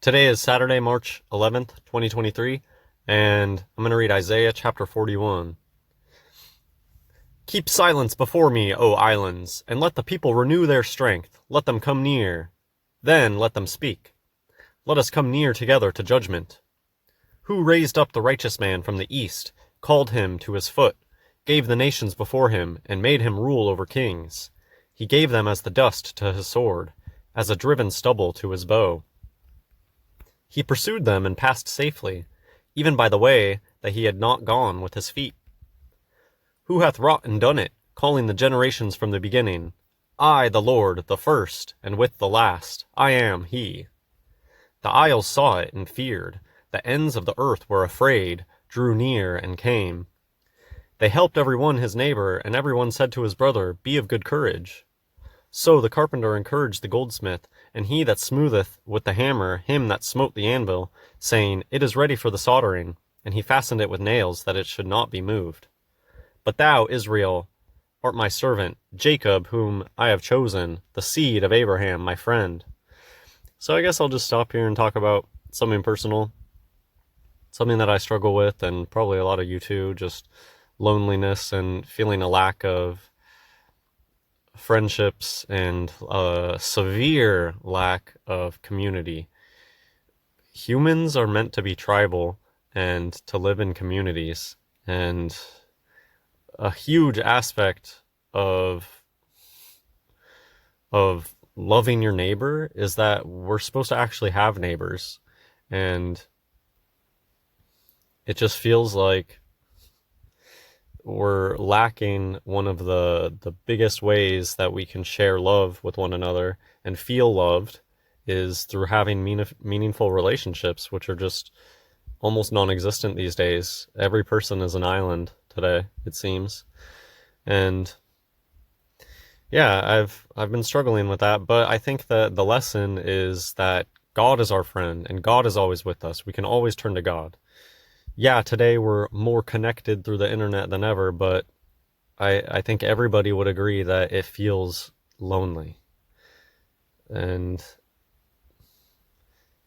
Today is Saturday, March 11th, 2023, and I'm going to read Isaiah chapter 41. Keep silence before me, O islands, and let the people renew their strength. Let them come near. Then let them speak. Let us come near together to judgment. Who raised up the righteous man from the east, called him to his foot, gave the nations before him, and made him rule over kings? He gave them as the dust to his sword, as a driven stubble to his bow. He pursued them and passed safely, even by the way that he had not gone with his feet. Who hath wrought and done it, calling the generations from the beginning? I, the Lord, the first, and with the last, I am he. The isles saw it and feared. The ends of the earth were afraid, drew near, and came. They helped every one his neighbor, and every one said to his brother, Be of good courage. So the carpenter encouraged the goldsmith, and he that smootheth with the hammer him that smote the anvil, saying, It is ready for the soldering. And he fastened it with nails, that it should not be moved. But thou, Israel, art my servant, Jacob, whom I have chosen, the seed of Abraham, my friend. So I guess I'll just stop here and talk about something personal, something that I struggle with, and probably a lot of you too, just loneliness and feeling a lack of friendships and a severe lack of community. Humans are meant to be tribal and to live in communities, and a huge aspect of loving your neighbor is that we're supposed to actually have neighbors, and it just feels like we're lacking one of the biggest ways that we can share love with one another and feel loved is through having meaningful relationships, which are just almost non-existent these days. Every person is an island today, it seems. And yeah, I've been struggling with that, but I think that the lesson is that God is our friend and God is always with us. We can always turn to God. Yeah, today we're more connected through the internet than ever, but I think everybody would agree that it feels lonely. And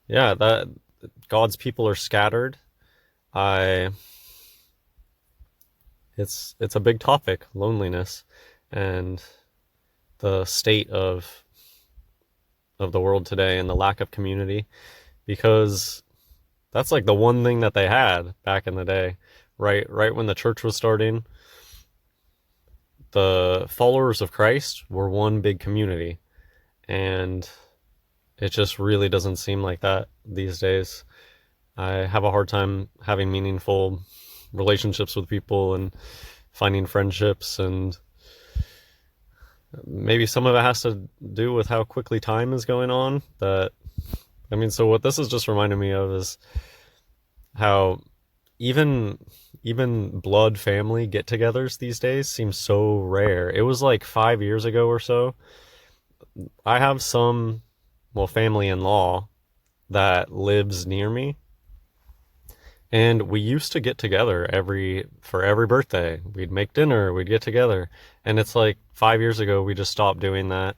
yeah, that God's people are scattered. It's a big topic, loneliness, and the state of the world today and the lack of community, because that's like the one thing that they had back in the day, right when the church was starting. The followers of Christ were one big community, and it just really doesn't seem like that these days. I have a hard time having meaningful relationships with people and finding friendships, and maybe some of it has to do with how quickly time is going on. So what this is just reminding me of is how even blood family get-togethers these days seem so rare. It was like 5 years ago or so. I have some, family-in-law that lives near me, and we used to get together for every birthday. We'd make dinner, we'd get together, and it's like 5 years ago we just stopped doing that.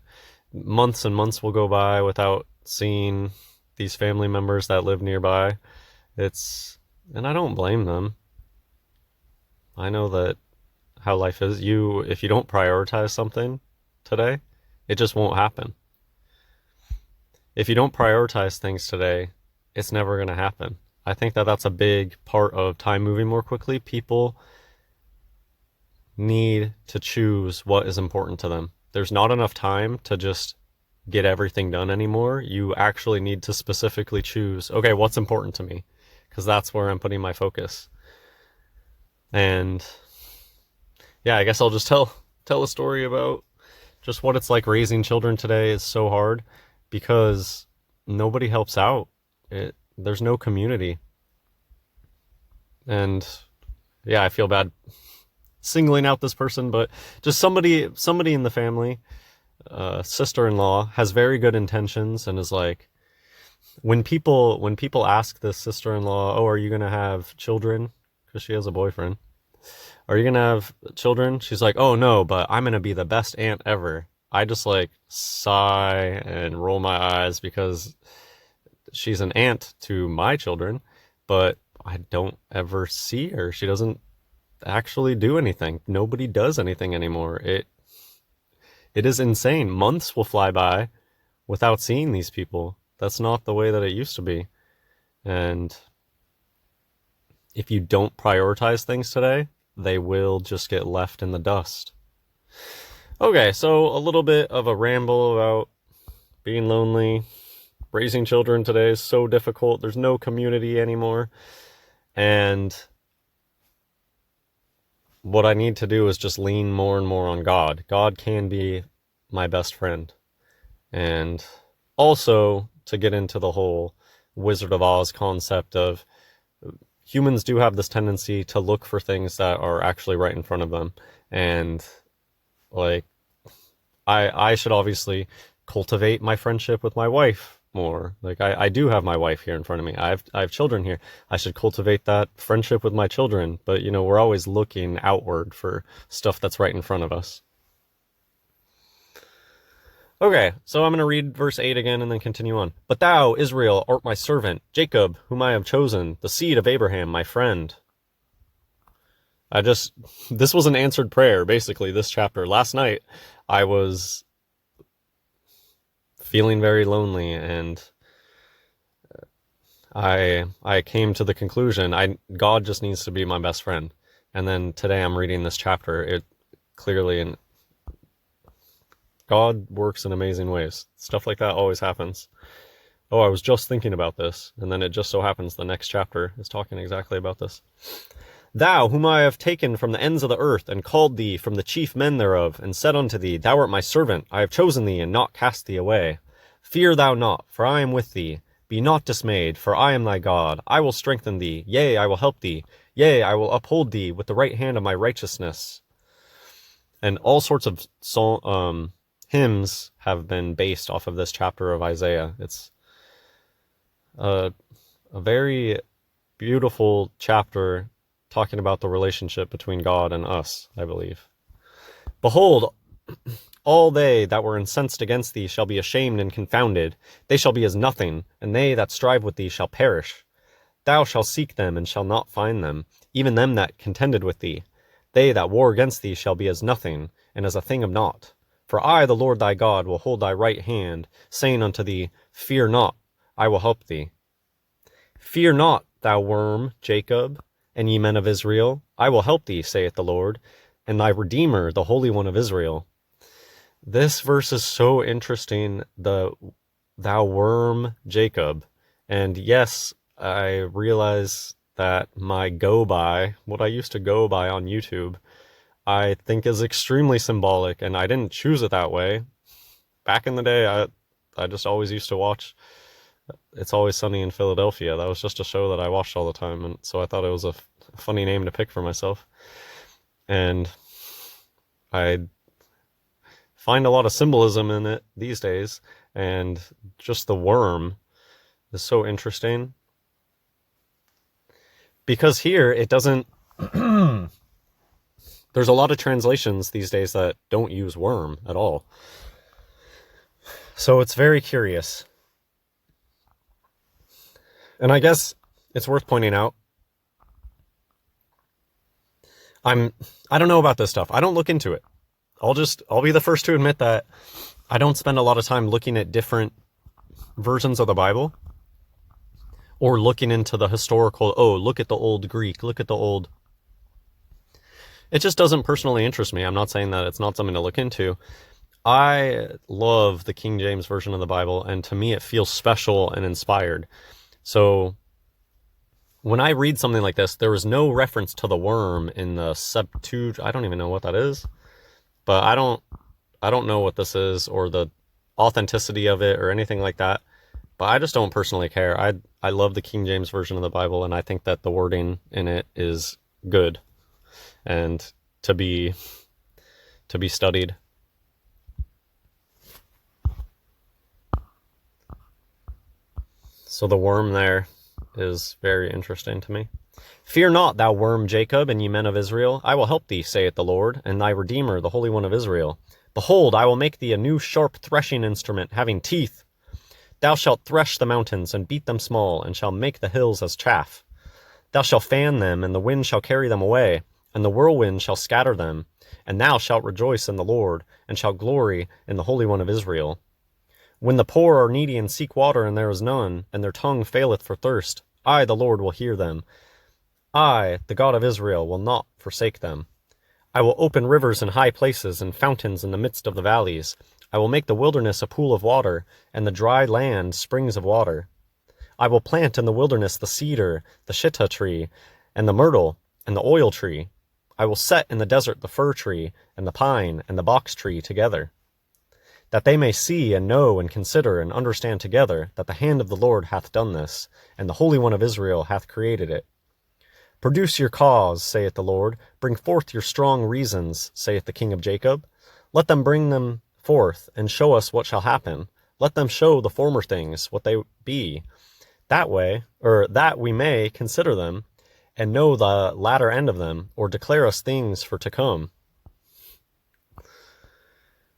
Months and months will go by without seeing these family members that live nearby. And I don't blame them. I know that how life is. If you don't prioritize something today, it just won't happen. If you don't prioritize things today, it's never going to happen. I think that that's a big part of time moving more quickly. People need to choose what is important to them. There's not enough time to just get everything done anymore. You actually need to specifically choose, okay, what's important to me? Because that's where I'm putting my focus. And yeah, I guess I'll just tell a story about just what it's like raising children today. Is so hard because nobody helps out. There's no community. And yeah, I feel bad singling out this person, but just somebody in the family, sister-in-law, has very good intentions and is like, when people ask this sister-in-law, oh, are you going to have children? Because she has a boyfriend. Are you going to have children? She's like, oh, no, but I'm going to be the best aunt ever. I just like sigh and roll my eyes because she's an aunt to my children, but I don't ever see her. She doesn't actually do anything. Nobody does anything anymore. It is insane. Months will fly by without seeing these people. That's not the way that it used to be. And if you don't prioritize things today, they will just get left in the dust. Okay, so a little bit of a ramble about being lonely. Raising children today is so difficult. There's no community anymore. And what I need to do is just lean more and more on God. God can be my best friend. And also to get into the whole Wizard of Oz concept of humans do have this tendency to look for things that are actually right in front of them. And like, I should obviously cultivate my friendship with my wife more. Like, I do have my wife here in front of me. I have children here. I should cultivate that friendship with my children. But, you know, we're always looking outward for stuff that's right in front of us. Okay, so I'm going to read verse 8 again and then continue on. But thou, Israel, art my servant, Jacob, whom I have chosen, the seed of Abraham, my friend. This was an answered prayer, basically, this chapter. Last night, I was feeling very lonely, and I came to the conclusion, God just needs to be my best friend. And then today I'm reading this chapter. It clearly, and God works in amazing ways. Stuff like that always happens. Oh, I was just thinking about this, and then it just so happens the next chapter is talking exactly about this. Thou, whom I have taken from the ends of the earth, and called thee from the chief men thereof, and said unto thee, Thou art my servant, I have chosen thee, and not cast thee away. Fear thou not, for I am with thee. Be not dismayed, for I am thy God. I will strengthen thee, yea, I will help thee. Yea, I will uphold thee with the right hand of my righteousness. And all sorts of hymns have been based off of this chapter of Isaiah. It's a very beautiful chapter talking about the relationship between God and us, I believe. Behold, all they that were incensed against thee shall be ashamed and confounded. They shall be as nothing, and they that strive with thee shall perish. Thou shalt seek them, and shall not find them, even them that contended with thee. They that war against thee shall be as nothing, and as a thing of naught. For I, the Lord thy God, will hold thy right hand, saying unto thee, Fear not, I will help thee. Fear not, thou worm, Jacob, and ye men of Israel, I will help thee, saith the Lord, and thy Redeemer, the Holy One of Israel. This verse is so interesting, thou worm, Jacob. And yes, I realize that my what I used to go by on YouTube, I think is extremely symbolic, and I didn't choose it that way. Back in the day, I just always used to watch It's Always Sunny in Philadelphia. That was just a show that I watched all the time, and so I thought it was a funny name to pick for myself. And I find a lot of symbolism in it these days, and just the worm is so interesting. Because here, it doesn't... There's a lot of translations these days that don't use worm at all. So it's very curious. And I guess it's worth pointing out, I don't know about this stuff. I don't look into it. I'll be the first to admit that I don't spend a lot of time looking at different versions of the Bible, or looking into the historical, look at the old Greek, look at the old... It just doesn't personally interest me. I'm not saying that it's not something to look into. I love the King James Version of the Bible, and to me it feels special and inspired. So when I read something like this, there is no reference to the worm in the Septuagint. I don't even know what that is, but I don't know what this is, or the authenticity of it, or anything like that. But I just don't personally care. I love the King James Version of the Bible, and I think that the wording in it is good and to be studied. So the worm there is very interesting to me. Fear not, thou worm Jacob, and ye men of Israel. I will help thee, saith the Lord, and thy Redeemer, the Holy One of Israel. Behold, I will make thee a new sharp threshing instrument, having teeth. Thou shalt thresh the mountains, and beat them small, and shalt make the hills as chaff. Thou shalt fan them, and the wind shall carry them away, and the whirlwind shall scatter them. And thou shalt rejoice in the Lord, and shalt glory in the Holy One of Israel. When the poor are needy and seek water, and there is none, and their tongue faileth for thirst, I, the Lord, will hear them. I, the God of Israel, will not forsake them. I will open rivers in high places, and fountains in the midst of the valleys. I will make the wilderness a pool of water, and the dry land springs of water. I will plant in the wilderness the cedar, the shittah tree, and the myrtle, and the oil tree. I will set in the desert the fir tree, and the pine, and the box tree together, that they may see and know and consider and understand together that the hand of the Lord hath done this, and the Holy One of Israel hath created it. Produce your cause, saith the Lord. Bring forth your strong reasons, saith the King of Jacob. Let them bring them forth, and show us what shall happen. Let them show the former things, what they be. That we may consider them, and know the latter end of them, or declare us things for to come.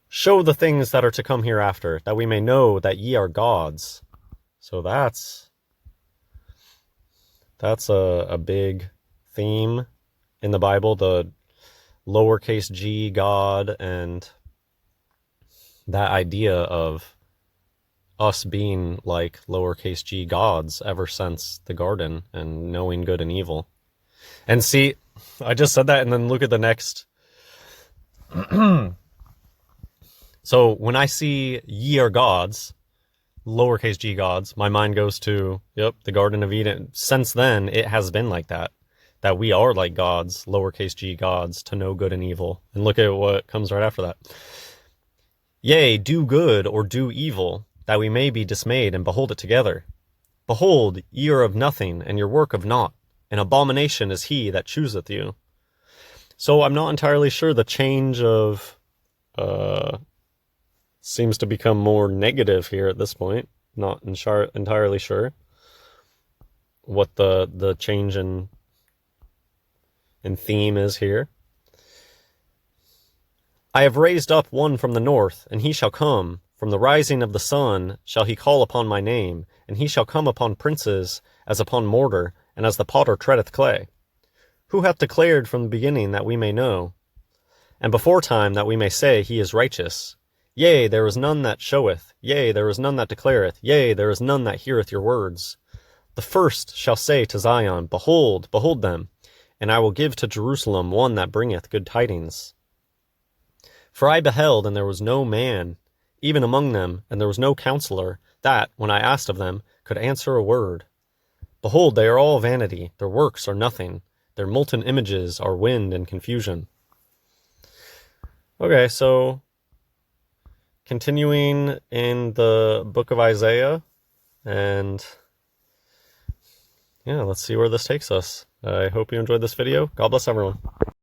Show the things that are to come hereafter, that we may know that ye are gods. So that's a big theme in the Bible, the lowercase g God, and that idea of us being like lowercase g gods ever since the garden and knowing good and evil. And see, I just said that, and then look at the next. So when I see ye are gods, lowercase g gods, my mind goes to, yep, the Garden of Eden. Since then, it has been like that we are like gods, lowercase g gods, to know good and evil. And look at what comes right after that. Yea, do good or do evil, that we may be dismayed and behold it together. Behold, ye are of nothing, and your work of naught. An abomination is he that chooseth you. So I'm not entirely sure the change of seems to become more negative here at this point. Not entirely sure what the change in theme is here. I have raised up one from the north, and he shall come. From the rising of the sun shall he call upon my name, and he shall come upon princes as upon mortar, and as the potter treadeth clay. Who hath declared from the beginning that we may know, and before time that we may say he is righteous? Yea, there is none that showeth, yea, there is none that declareth, yea, there is none that heareth your words. The first shall say to Zion, Behold, behold them, and I will give to Jerusalem one that bringeth good tidings. For I beheld, and there was no man, even among them, and there was no counselor, that, when I asked of them, could answer a word. Behold, they are all vanity, their works are nothing, their molten images are wind and confusion. Okay, so continuing in the book of Isaiah, and yeah, let's see where this takes us. I hope you enjoyed this video. God bless everyone.